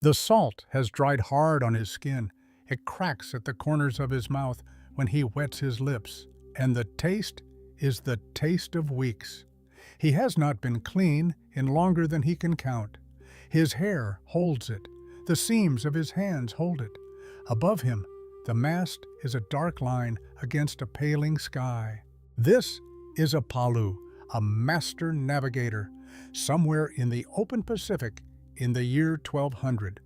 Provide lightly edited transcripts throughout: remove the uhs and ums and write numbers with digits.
The salt has dried hard on his skin. It cracks at the corners of his mouth when he wets his lips, and the taste is the taste of weeks. He has not been clean in longer than he can count. His hair holds it. The seams of his hands hold it. Above him, the mast is a dark line against a paling sky. This is a Palu, a master navigator, somewhere in the open Pacific in the year 1200.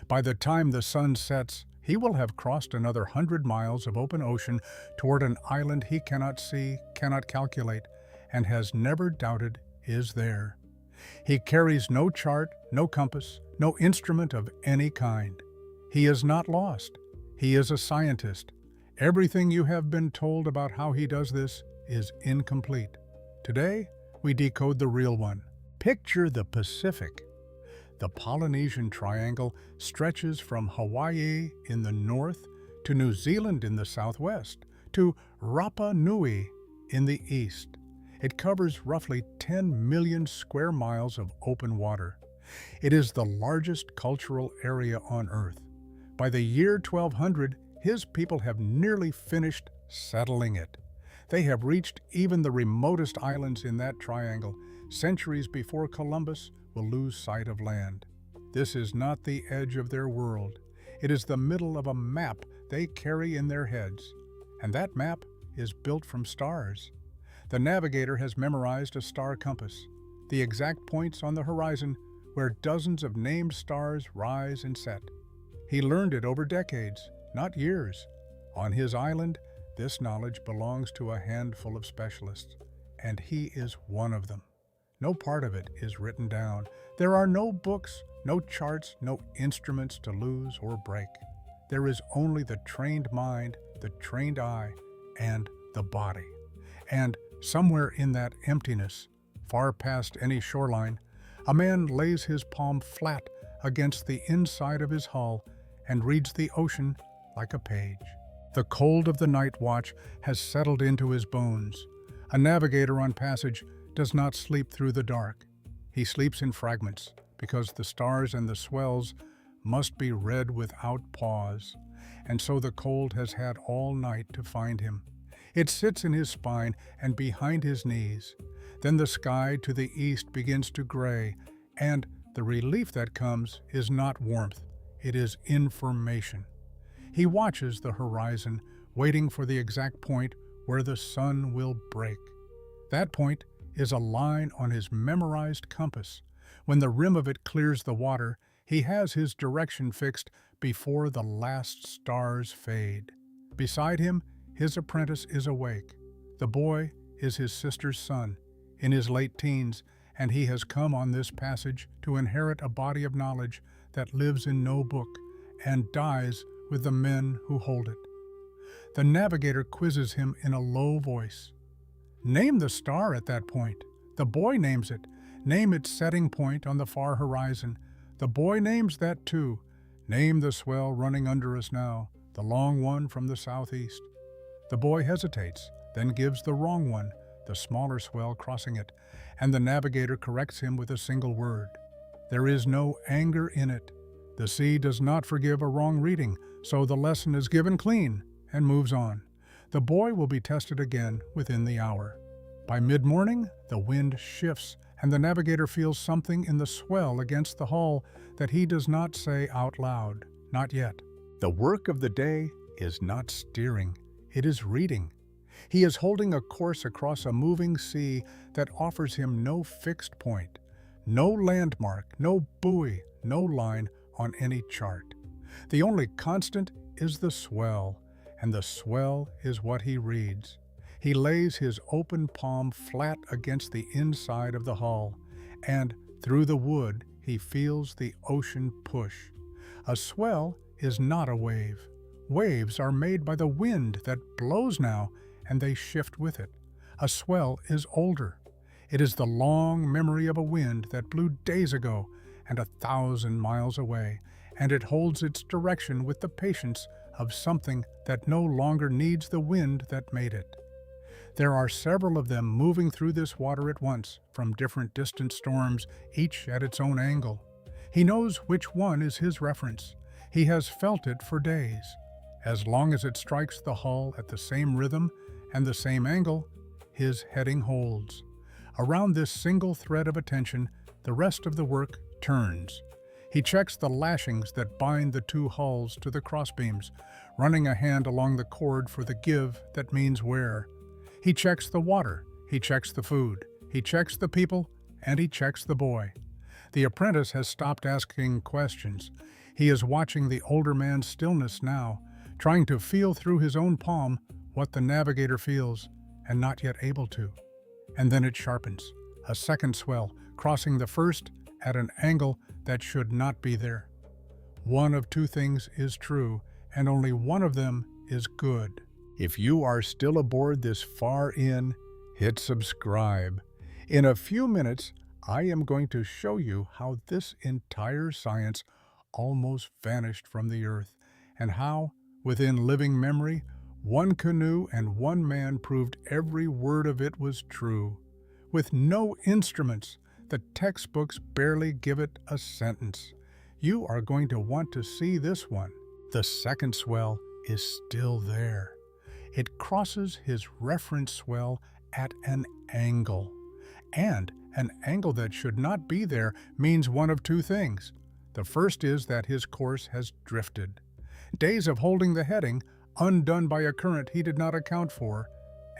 By the time the sun sets, he will have crossed another 100 miles of open ocean toward an island he cannot see, cannot calculate, and has never doubted is there. He carries no chart, no compass, no instrument of any kind. He is not lost. He is a scientist. Everything you have been told about how he does this is incomplete. Today, we decode the real one. Picture the Pacific. The Polynesian Triangle stretches from Hawaii in the north to New Zealand in the southwest to Rapa Nui in the east. It covers roughly 10 million square miles of open water. It is the largest cultural area on Earth. By the year 1200, his people have nearly finished settling it. They have reached even the remotest islands in that triangle, centuries before Columbus will lose sight of land. This is not the edge of their world. It is the middle of a map they carry in their heads. And that map is built from stars. The navigator has memorized a star compass, the exact points on the horizon where dozens of named stars rise and set. He learned it over decades, not years. On his island, this knowledge belongs to a handful of specialists, and he is one of them. No part of it is written down. There are no books, no charts, no instruments to lose or break. There is only the trained mind, the trained eye, and the body. And somewhere in that emptiness, far past any shoreline, a man lays his palm flat against the inside of his hull and reads the ocean like a page. The cold of the night watch has settled into his bones. A navigator on passage does not sleep through the dark. He sleeps in fragments, because the stars and the swells must be read without pause, and so the cold has had all night to find him. It sits in his spine and behind his knees. Then the sky to the east begins to gray, and the relief that comes is not warmth, it is information. He watches the horizon, waiting for the exact point where the sun will break. That point is a line on his memorized compass. When the rim of it clears the water, he has his direction fixed before the last stars fade. Beside him, his apprentice is awake. The boy is his sister's son, in his late teens, and he has come on this passage to inherit a body of knowledge that lives in no book and dies with the men who hold it. The navigator quizzes him in a low voice. Name the star at that point. The boy names it. Name its setting point on the far horizon. The boy names that too. Name the swell running under us now, the long one from the southeast. The boy hesitates, then gives the wrong one, the smaller swell crossing it, and the navigator corrects him with a single word. There is no anger in it. The sea does not forgive a wrong reading, so the lesson is given clean and moves on. The boy will be tested again within the hour. By mid-morning, the wind shifts, and the navigator feels something in the swell against the hull that he does not say out loud, not yet. The work of the day is not steering, it is reading. He is holding a course across a moving sea that offers him no fixed point, no landmark, no buoy, no line on any chart. The only constant is the swell, and the swell is what he reads. He lays his open palm flat against the inside of the hull, and through the wood he feels the ocean push. A swell is not a wave. Waves are made by the wind that blows now, and they shift with it. A swell is older. It is the long memory of a wind that blew days ago and 1,000 miles away, and it holds its direction with the patience of something that no longer needs the wind that made it. There are several of them moving through this water at once, from different distant storms, each at its own angle. He knows which one is his reference. He has felt it for days. As long as it strikes the hull at the same rhythm and the same angle, his heading holds. Around this single thread of attention, the rest of the work turns. He checks the lashings that bind the two hulls to the crossbeams, running a hand along the cord for the give that means wear. He checks the water, he checks the food, he checks the people, and he checks the boy. The apprentice has stopped asking questions. He is watching the older man's stillness now, trying to feel through his own palm what the navigator feels, and not yet able to. And then it sharpens, a second swell, crossing the first at an angle that should not be there. One of two things is true, and only one of them is good. If you are still aboard this far in, hit subscribe. In a few minutes, I am going to show you how this entire science almost vanished from the earth, and how, within living memory, one canoe and one man proved every word of it was true. With no instruments, the textbooks barely give it a sentence. You are going to want to see this one. The second swell is still there. It crosses his reference swell at an angle. And an angle that should not be there means one of two things. The first is that his course has drifted. Days of holding the heading, undone by a current he did not account for,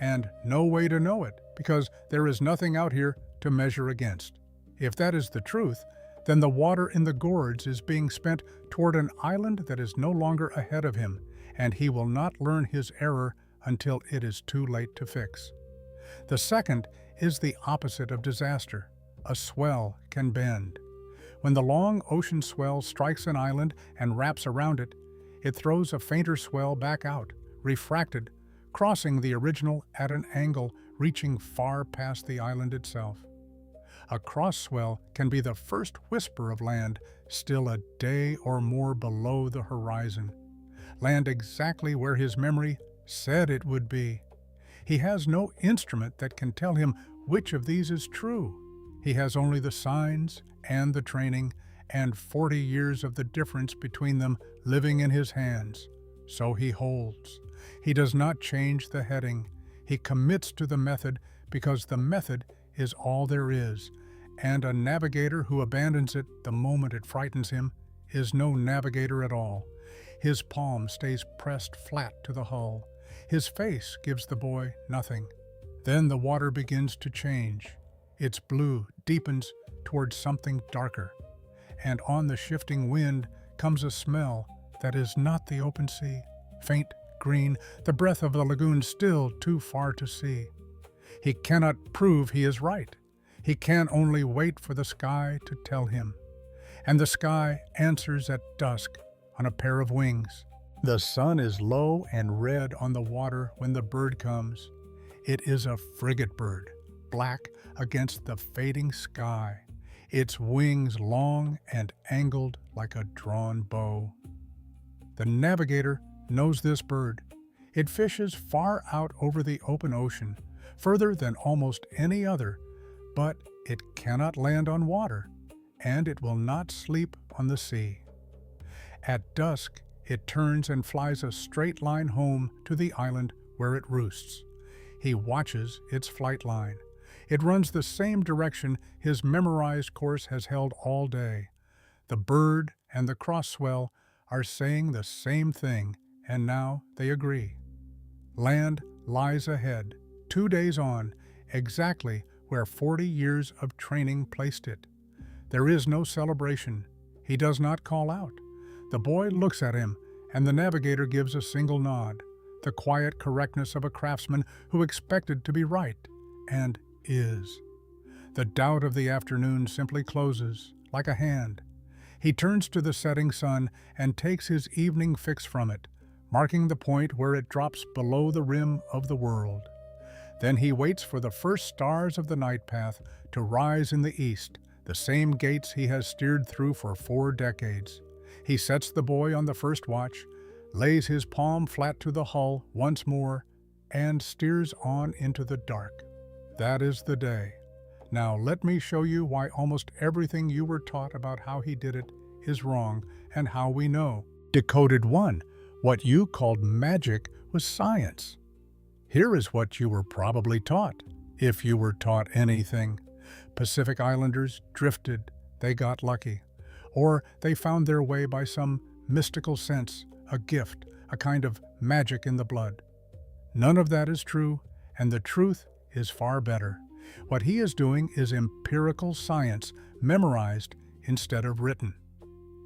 and no way to know it, because there is nothing out here to measure against. If that is the truth, then the water in the gorge is being spent toward an island that is no longer ahead of him, and he will not learn his error until it is too late to fix. The second is the opposite of disaster. A swell can bend. When the long ocean swell strikes an island and wraps around it, it throws a fainter swell back out, refracted, crossing the original at an angle reaching far past the island itself. A cross swell can be the first whisper of land, still a day or more below the horizon. Land exactly where his memory said it would be. He has no instrument that can tell him which of these is true. He has only the signs and the training, and 40 years of the difference between them living in his hands. So he holds. He does not change the heading. He commits to the method because the method is all there is, and a navigator who abandons it the moment it frightens him is no navigator at all. His palm stays pressed flat to the hull. His face gives the boy nothing. Then the water begins to change. Its blue deepens towards something darker, and on the shifting wind comes a smell that is not the open sea, faint green, the breath of the lagoon still too far to see. He cannot prove he is right. He can only wait for the sky to tell him. And the sky answers at dusk on a pair of wings. The sun is low and red on the water when the bird comes. It is a frigate bird, black against the fading sky, its wings long and angled like a drawn bow. The navigator knows this bird. It fishes far out over the open ocean, further than almost any other, but it cannot land on water, and it will not sleep on the sea. At dusk, it turns and flies a straight line home to the island where it roosts. He watches its flight line. It runs the same direction his memorized course has held all day. The bird and the cross swell are saying the same thing, and now they agree. Land lies ahead, 2 days on, exactly where 40 years of training placed it. There is no celebration. He does not call out. The boy looks at him, and the navigator gives a single nod, the quiet correctness of a craftsman who expected to be right, and is. The doubt of the afternoon simply closes, like a hand. He turns to the setting sun and takes his evening fix from it, marking the point where it drops below the rim of the world. Then he waits for the first stars of the night path to rise in the east, the same gates he has steered through for 4 decades. He sets the boy on the first watch, lays his palm flat to the hull once more, and steers on into the dark. That is the day. Now let me show you why almost everything you were taught about how he did it is wrong and how we know. Decoded 1. What you called magic was science. Here is what you were probably taught, if you were taught anything. Pacific Islanders drifted, they got lucky. Or they found their way by some mystical sense, a gift, a kind of magic in the blood. None of that is true, and the truth is far better. What he is doing is empirical science, memorized instead of written.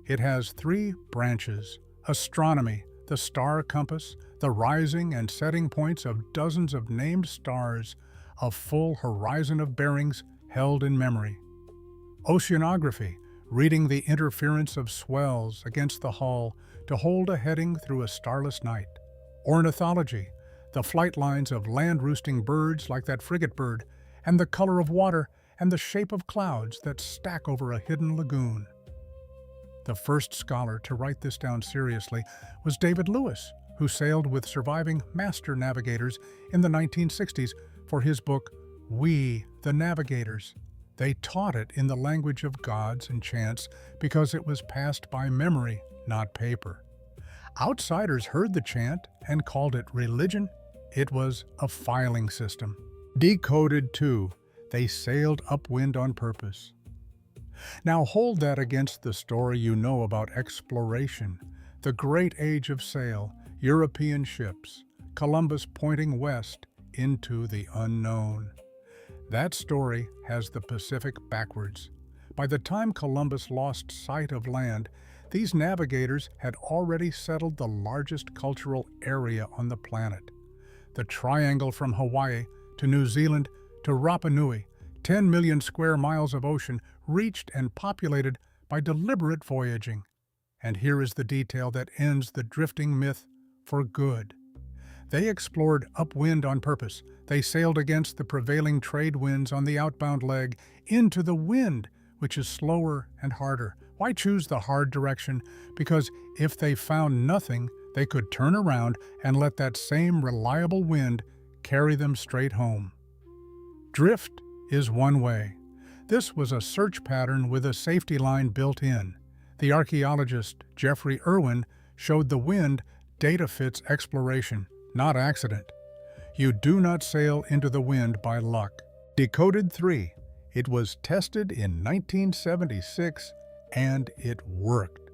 It has 3 branches: astronomy, the star compass, the rising and setting points of dozens of named stars, a full horizon of bearings held in memory. Oceanography, reading the interference of swells against the hull to hold a heading through a starless night. Ornithology, the flight lines of land-roosting birds like that frigate bird, and the color of water and the shape of clouds that stack over a hidden lagoon. The first scholar to write this down seriously was David Lewis, who sailed with surviving master navigators in the 1960s for his book, We, the Navigators. They taught it in the language of gods and chants because it was passed by memory, not paper. Outsiders heard the chant and called it religion. It was a filing system. Decoded 2. They sailed upwind on purpose. Now hold that against the story you know about exploration, the great age of sail, European ships, Columbus pointing west into the unknown. That story has the Pacific backwards. By the time Columbus lost sight of land, these navigators had already settled the largest cultural area on the planet. The triangle from Hawaii to New Zealand to Rapa Nui, 10 million square miles of ocean reached and populated by deliberate voyaging. And here is the detail that ends the drifting myth for good. They explored upwind on purpose. They sailed against the prevailing trade winds on the outbound leg into the wind, which is slower and harder. Why choose the hard direction? Because if they found nothing, they could turn around and let that same reliable wind carry them straight home. Drift is one way. This was a search pattern with a safety line built in. The archaeologist Geoffrey Irwin showed the wind data fits exploration, not accident. You do not sail into the wind by luck. Decoded 3. It was tested in 1976 and it worked.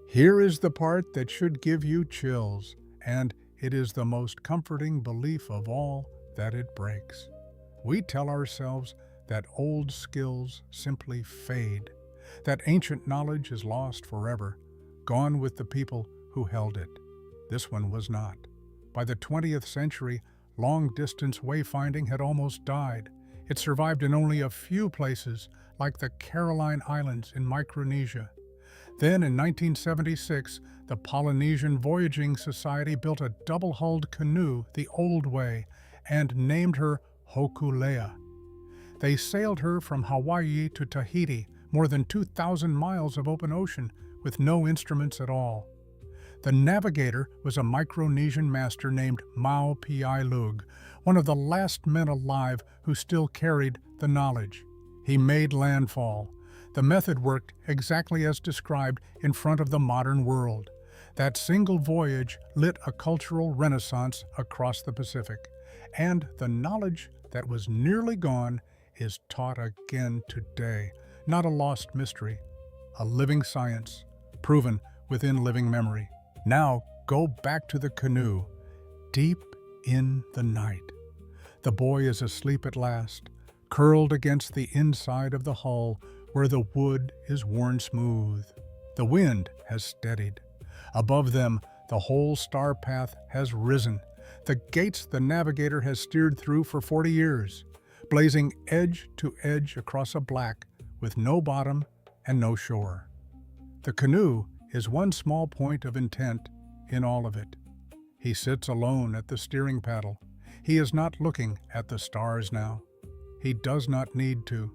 Here is the part that should give you chills, and it is the most comforting belief of all that it breaks. We tell ourselves that old skills simply fade, that ancient knowledge is lost forever, gone with the people who held it. This one was not. By the 20th century, long-distance wayfinding had almost died. It survived in only a few places, like the Caroline Islands in Micronesia. Then in 1976, the Polynesian Voyaging Society built a double-hulled canoe the old way and named her Hokulea. They sailed her from Hawai'i to Tahiti, more than 2,000 miles of open ocean, with no instruments at all. The Navigator was a Micronesian master named Mau Piai Lug, one of the last men alive who still carried the knowledge. He made landfall. The method worked exactly as described in front of the modern world. That single voyage lit a cultural renaissance across the Pacific, and the knowledge that was nearly gone is taught again today. Not a lost mystery, a living science, proven within living memory. Now go back to the canoe, deep in the night. The boy is asleep at last, curled against the inside of the hull where the wood is worn smooth. The wind has steadied. Above them, the whole star path has risen. The gates the Navigator has steered through for 40 years, blazing edge to edge across a black with no bottom and no shore. The canoe is one small point of intent in all of it. He sits alone at the steering paddle. He is not looking at the stars now. He does not need to.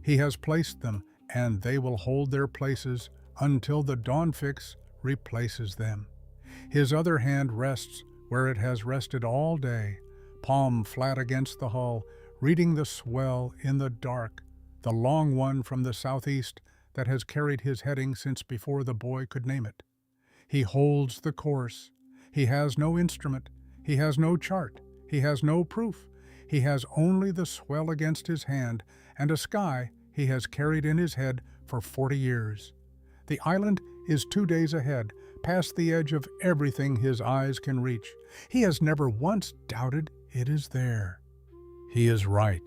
He has placed them, and they will hold their places until the dawn fix replaces them. His other hand rests where it has rested all day, palm flat against the hull, reading the swell in the dark, the long one from the southeast that has carried his heading since before the boy could name it. He holds the course. He has no instrument. He has no chart. He has no proof. He has only the swell against his hand and a sky he has carried in his head for 40 years. The island is 2 days ahead, past the edge of everything his eyes can reach. He has never once doubted it is there. He is right.